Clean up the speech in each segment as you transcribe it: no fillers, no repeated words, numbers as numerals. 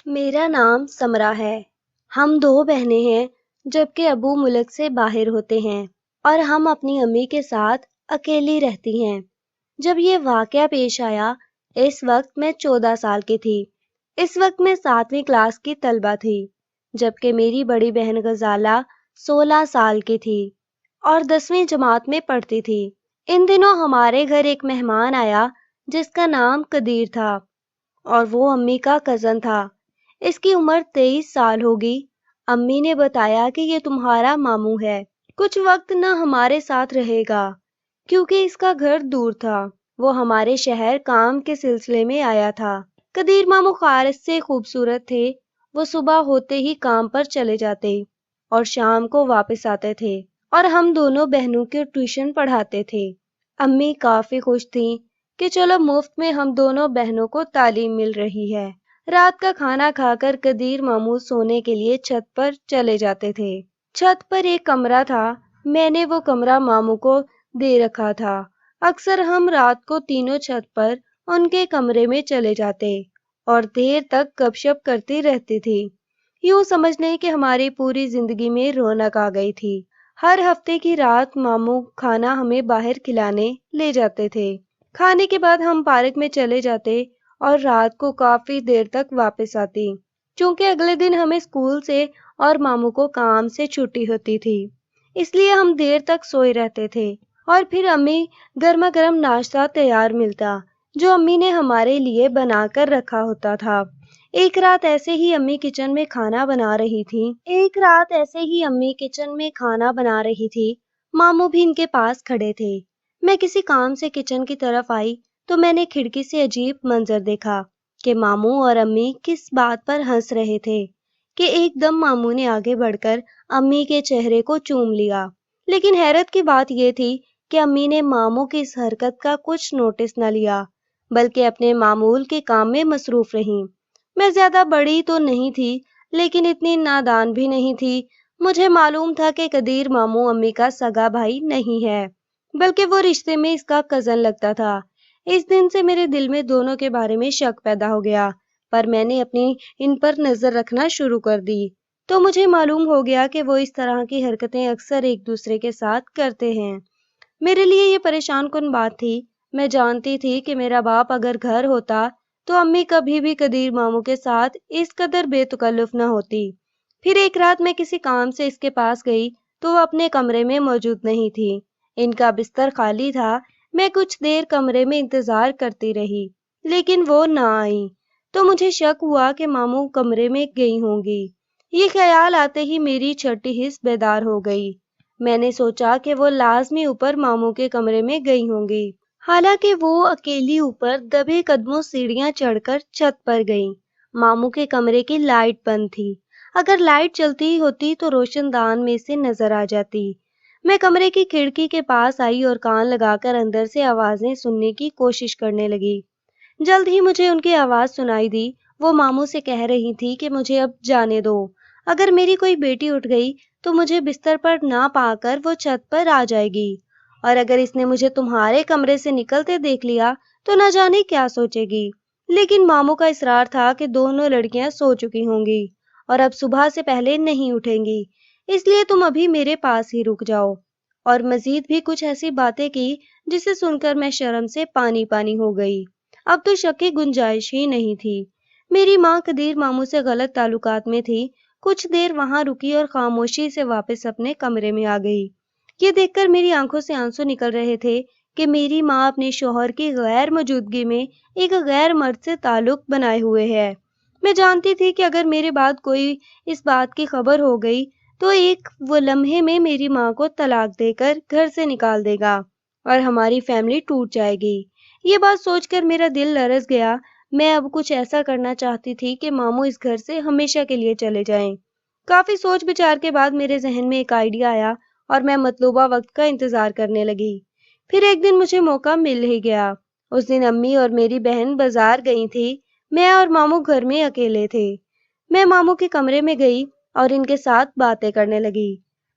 میرا نام سمرا ہے۔ ہم دو بہنیں ہیں جبکہ ابو ملک سے باہر ہوتے ہیں اور ہم اپنی امی کے ساتھ اکیلی رہتی ہیں۔ جب یہ واقعہ پیش آیا اس وقت میں 14 سال کی تھی۔ اس وقت میں 7ویں کلاس کی طالبہ تھی جبکہ میری بڑی بہن غزالہ 16 سال کی تھی اور 10ویں جماعت میں پڑھتی تھی۔ ان دنوں ہمارے گھر ایک مہمان آیا جس کا نام قدیر تھا اور وہ امی کا کزن تھا۔ اس کی عمر 23 سال ہوگی۔ امی نے بتایا کہ یہ تمہارا ماموں ہے، کچھ وقت نہ ہمارے ساتھ رہے گا کیونکہ اس کا گھر دور تھا۔ وہ ہمارے شہر کام کے سلسلے میں آیا تھا۔ قدیر ماموں خارج سے خوبصورت تھے۔ وہ صبح ہوتے ہی کام پر چلے جاتے اور شام کو واپس آتے تھے اور ہم دونوں بہنوں کے ٹیوشن پڑھاتے تھے۔ امی کافی خوش تھیں کہ چلو مفت میں ہم دونوں بہنوں کو تعلیم مل رہی ہے۔ رات کا کھانا کھا کر قدیر ماموں سونے کے لیے چھت پر چلے جاتے تھے۔ چھت پر ایک کمرہ تھا، میں نے وہ کمرہ ماموں کو دے رکھا تھا۔ اکثر ہم رات کو تینوں چھت پر ان کے کمرے میں چلے جاتے اور دیر تک گپ شپ کرتی رہتی تھی۔ یوں سمجھ لیں کہ ہماری پوری زندگی میں رونق آ گئی تھی۔ ہر ہفتے کی رات ماموں کھانا ہمیں باہر کھلانے لے جاتے تھے۔ کھانے کے بعد ہم پارک میں چلے جاتے اور رات کو کافی دیر تک واپس آتی، چونکہ اگلے دن ہمیں اسکول سے اور ماموں کو کام سے چھٹی ہوتی تھی، اس لیے ہم دیر تک سوئے رہتے تھے اور پھر امی گرما گرم ناشتہ تیار ملتا جو امی نے ہمارے لیے بنا کر رکھا ہوتا تھا۔ ایک رات ایسے ہی امی کچن میں کھانا بنا رہی تھی۔ ماموں بھی ان کے پاس کھڑے تھے۔ میں کسی کام سے کچن کی طرف آئی تو میں نے کھڑکی سے عجیب منظر دیکھا کہ ماموں اور امی کس بات پر ہنس رہے تھے کہ ایک دم ماموں نے آگے بڑھ کر امی کے چہرے کو چوم لیا۔ لیکن حیرت کی بات یہ تھی کہ امی نے ماموں کی اس حرکت کا کچھ نوٹس نہ لیا بلکہ اپنے معمول کے کام میں مصروف رہیں۔ میں زیادہ بڑی تو نہیں تھی لیکن اتنی نادان بھی نہیں تھی۔ مجھے معلوم تھا کہ قدیر ماموں امی کا سگا بھائی نہیں ہے بلکہ وہ رشتے میں اس کا کزن لگتا تھا۔ اس دن سے میرے دل میں دونوں کے بارے میں شک پیدا ہو گیا، پر میں نے اپنی ان پر نظر رکھنا شروع کر دی تو مجھے معلوم ہو گیا کہ وہ اس طرح کی حرکتیں اکثر ایک دوسرے کے ساتھ کرتے ہیں۔ میرے لیے یہ پریشان کن بات تھی۔ میں جانتی تھی کہ میرا باپ اگر گھر ہوتا تو امی کبھی بھی قدیر ماموں کے ساتھ اس قدر بے تکلف نہ ہوتی۔ پھر ایک رات میں کسی کام سے اس کے پاس گئی تو وہ اپنے کمرے میں موجود نہیں تھی۔ ان کا بستر خالی تھا۔ میں کچھ دیر کمرے میں انتظار کرتی رہی لیکن وہ نہ آئی تو مجھے شک ہوا کہ ماموں کمرے میں گئی ہوں گی۔ یہ خیال آتے ہی میری چھٹی حس بیدار ہو گئی۔ میں نے سوچا کہ وہ لازمی اوپر ماموں کے کمرے میں گئی ہوں گی، حالانکہ وہ اکیلی اوپر دبے قدموں سیڑھیاں چڑھ کر چھت پر گئی۔ ماموں کے کمرے کی لائٹ بند تھی۔ اگر لائٹ چلتی ہوتی تو روشن دان میں سے نظر آ جاتی۔ میں کمرے کی کھڑکی کے پاس آئی اور کان لگا کر اندر سے آوازیں سننے کی کوشش کرنے لگی۔ جلد ہی مجھے ان کی آواز سنائی دی۔ وہ ماموں سے کہہ رہی تھی کہ مجھے اب جانے دو۔ اگر میری کوئی بیٹی اٹھ گئی تو مجھے بستر پر نہ پا کر وہ چھت پر آ جائے گی، اور اگر اس نے مجھے تمہارے کمرے سے نکلتے دیکھ لیا تو نہ جانے کیا سوچے گی۔ لیکن ماموں کا اصرار تھا کہ دونوں لڑکیاں سو چکی ہوں گی اور اب صبح سے پہلے نہیں اٹھیں گی، اس لیے تم ابھی میرے پاس ہی رک جاؤ، اور مزید بھی کچھ ایسی باتیں کی جسے سن کر میں شرم سے پانی پانی ہو گئی۔ اب تو شک کی گنجائش ہی نہیں تھی۔ میری ماں قدیر ماموں سے غلط تعلقات میں تھی۔ کچھ دیر وہاں رکی اور خاموشی سے واپس اپنے کمرے میں آ گئی۔ یہ دیکھ کر میری آنکھوں سے آنسو نکل رہے تھے کہ میری ماں اپنے شوہر کی غیر موجودگی میں ایک غیر مرد سے تعلق بنائے ہوئے ہے۔ میں جانتی تھی کہ اگر میرے بعد کوئی اس بات کی خبر ہو گئی تو ایک وہ لمحے میں میری ماں کو طلاق دے کر گھر سے نکال دے گا اور ہماری فیملی ٹوٹ جائے گی۔ یہ بات سوچ کر میرا دل لرز گیا۔ میں اب کچھ ایسا کرنا چاہتی تھی کہ ماموں اس گھر سے ہمیشہ کے لیے چلے جائیں۔ کافی سوچ بچار کے بعد میرے ذہن میں ایک آئیڈیا آیا اور میں مطلوبہ وقت کا انتظار کرنے لگی۔ پھر ایک دن مجھے موقع مل ہی گیا۔ اس دن امی اور میری بہن بازار گئی تھی۔ میں اور ماموں گھر میں اکیلے تھے۔ میں ماموں کے کمرے میں گئی اور ان کے ساتھ باتیں کرنے لگی۔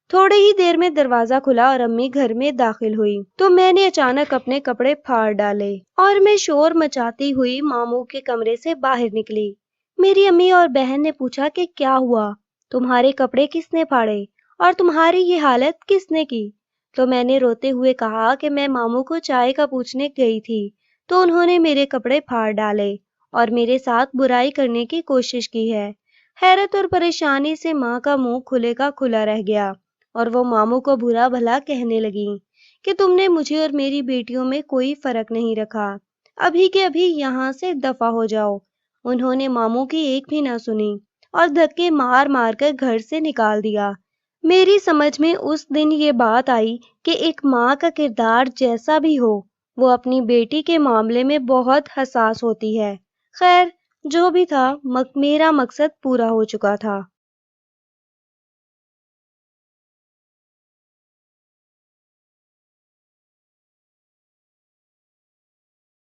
تھوڑی ہی دیر میں دروازہ کھلا اور امی گھر میں داخل ہوئی تو میں نے اچانک اپنے کپڑے پھاڑ ڈالے اور میں شور مچاتی ہوئی ماموں کے کمرے سے باہر نکلی۔ میری امی اور بہن نے پوچھا کہ کیا ہوا، تمہارے کپڑے کس نے پھاڑے اور تمہاری یہ حالت کس نے کی؟ تو میں نے روتے ہوئے کہا کہ میں ماموں کو چائے کا پوچھنے گئی تھی تو انہوں نے میرے کپڑے پھاڑ ڈالے اور میرے ساتھ برائی کرنے کی کوشش کی ہے۔ حیرت اور پریشانی سے ماں کا منہ کھلے کا کھلا رہ گیا اور وہ ماموں کو برا بھلا کہنے لگی کہ تم نے مجھے اور میری بیٹیوں میں کوئی فرق نہیں رکھا، ابھی کے ابھی یہاں سے دفع ہو جاؤ۔ انہوں نے ماموں کی ایک بھی نہ سنی اور دھکے مار مار کر گھر سے نکال دیا۔ میری سمجھ میں اس دن یہ بات آئی کہ ایک ماں کا کردار جیسا بھی ہو، وہ اپنی بیٹی کے معاملے میں بہت حساس ہوتی ہے۔ خیر جو بھی تھا، میرا مقصد پورا ہو چکا تھا۔